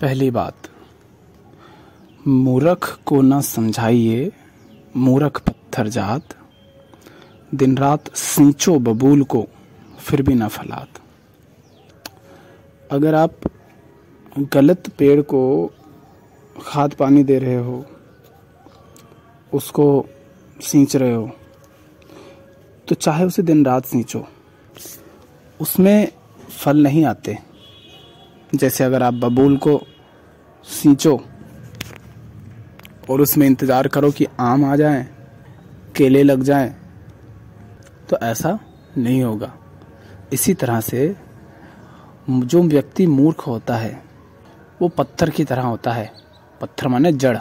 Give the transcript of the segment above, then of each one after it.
पहली बात, मूर्ख को न समझाइए मूर्ख पत्थर जात, दिन रात सींचो बबूल को फिर भी न फलात। अगर आप गलत पेड़ को खाद पानी दे रहे हो, उसको सींच रहे हो, तो चाहे उसे दिन रात सींचो, उसमें फल नहीं आते। जैसे अगर आप बबूल को सींचो और उसमें इंतज़ार करो कि आम आ जाएं, केले लग जाएं, तो ऐसा नहीं होगा। इसी तरह से जो व्यक्ति मूर्ख होता है वो पत्थर की तरह होता है। पत्थर माने जड़।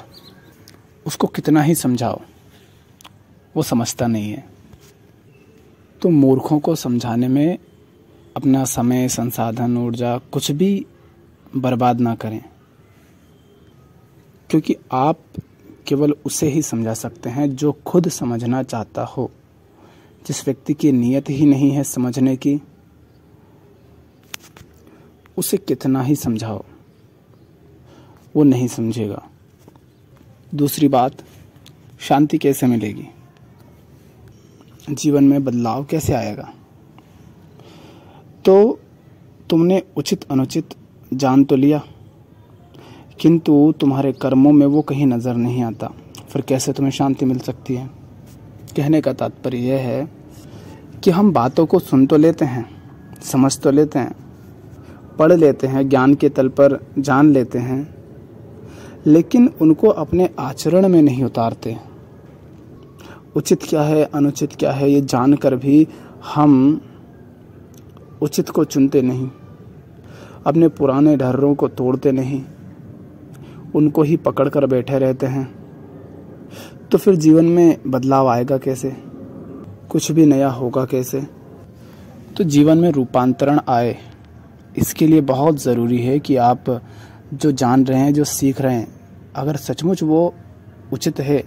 उसको कितना ही समझाओ वो समझता नहीं है। तो मूर्खों को समझाने में अपना समय, संसाधन, ऊर्जा कुछ भी बर्बाद ना करें, क्योंकि आप केवल उसे ही समझा सकते हैं जो खुद समझना चाहता हो। जिस व्यक्ति की नीयत ही नहीं है समझने की, उसे कितना ही समझाओ वो नहीं समझेगा। दूसरी बात, शांति कैसे मिलेगी, जीवन में बदलाव कैसे आएगा? तो तुमने उचित अनुचित जान तो लिया, किंतु तुम्हारे कर्मों में वो कहीं नज़र नहीं आता, फिर कैसे तुम्हें शांति मिल सकती है? कहने का तात्पर्य यह है कि हम बातों को सुन तो लेते हैं, समझ तो लेते हैं, पढ़ लेते हैं, ज्ञान के तल पर जान लेते हैं, लेकिन उनको अपने आचरण में नहीं उतारते। उचित क्या है, अनुचित क्या है, ये जानकर भी हम उचित को चुनते नहीं, अपने पुराने ढर्रों को तोड़ते नहीं, उनको ही पकड़ कर बैठे रहते हैं। तो फिर जीवन में बदलाव आएगा कैसे? कुछ भी नया होगा कैसे? तो जीवन में रूपांतरण आए, इसके लिए बहुत ज़रूरी है कि आप जो जान रहे हैं, जो सीख रहे हैं, अगर सचमुच वो उचित है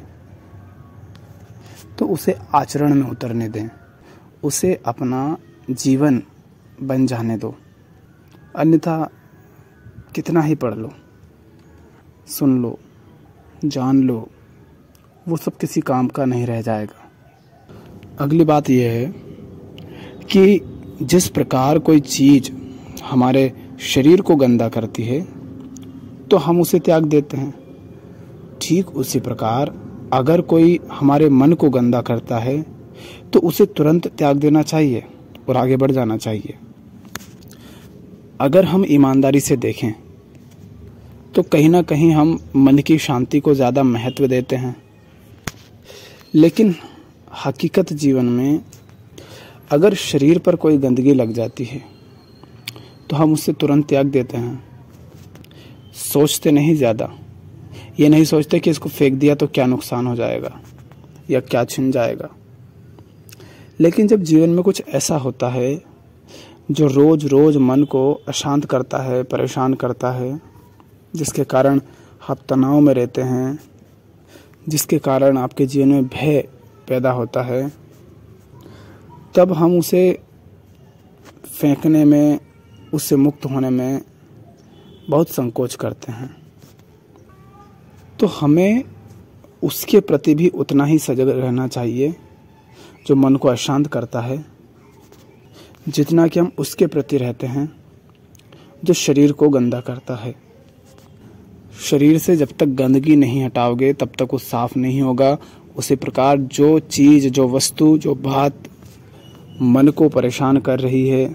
तो उसे आचरण में उतरने दें, उसे अपना जीवन बन जाने दो। अन्यथा कितना ही पढ़ लो, सुन लो, जान लो, वो सब किसी काम का नहीं रह जाएगा। अगली बात यह है कि जिस प्रकार कोई चीज़ हमारे शरीर को गंदा करती है तो हम उसे त्याग देते हैं, ठीक उसी प्रकार अगर कोई हमारे मन को गंदा करता है तो उसे तुरंत त्याग देना चाहिए और आगे बढ़ जाना चाहिए। अगर हम ईमानदारी से देखें तो कहीं ना कहीं हम मन की शांति को ज़्यादा महत्व देते हैं, लेकिन हकीकत जीवन में अगर शरीर पर कोई गंदगी लग जाती है तो हम उसे तुरंत त्याग देते हैं। सोचते नहीं ज़्यादा, ये नहीं सोचते कि इसको फेंक दिया तो क्या नुकसान हो जाएगा या क्या छिन जाएगा। लेकिन जब जीवन में कुछ ऐसा होता है जो रोज़ रोज़ मन को अशांत करता है, परेशान करता है, जिसके कारण आप तनाव में रहते हैं, जिसके कारण आपके जीवन में भय पैदा होता है, तब हम उसे फेंकने में, उससे मुक्त होने में बहुत संकोच करते हैं। तो हमें उसके प्रति भी उतना ही सजग रहना चाहिए जो मन को अशांत करता है, जितना कि हम उसके प्रति रहते हैं जो शरीर को गंदा करता है। शरीर से जब तक गंदगी नहीं हटाओगे तब तक वो साफ नहीं होगा। उसी प्रकार जो चीज़, जो वस्तु, जो बात मन को परेशान कर रही है,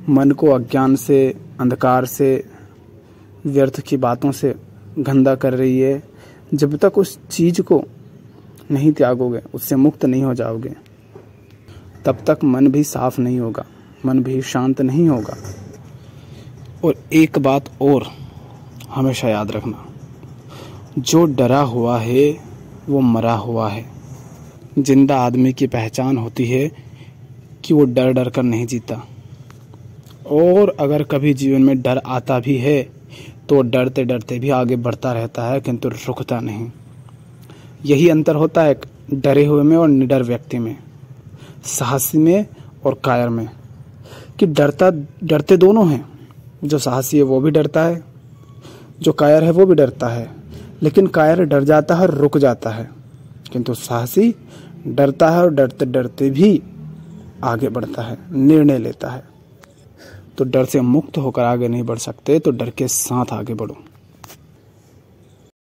मन को अज्ञान से, अंधकार से, व्यर्थ की बातों से गंदा कर रही है, जब तक उस चीज़ को नहीं त्यागोगे, उससे मुक्त नहीं हो जाओगे, तब तक मन भी साफ नहीं होगा, मन भी शांत नहीं होगा। और एक बात और हमेशा याद रखना, जो डरा हुआ है वो मरा हुआ है। जिंदा आदमी की पहचान होती है कि वो डर डर कर नहीं जीता, और अगर कभी जीवन में डर आता भी है तो डरते डरते भी आगे बढ़ता रहता है, किंतु रुकता नहीं। यही अंतर होता है डरे हुए में और निडर व्यक्ति में, साहसी में और कायर में, कि डरते दोनों हैं। जो साहसी है वो भी डरता है जो कायर है वो भी डरता है, लेकिन कायर डर जाता है और रुक जाता है, किंतु साहसी डरता है और डरते डरते भी आगे बढ़ता है, निर्णय लेता है। तो डर से मुक्त होकर आगे नहीं बढ़ सकते, तो डर के साथ आगे बढ़ो।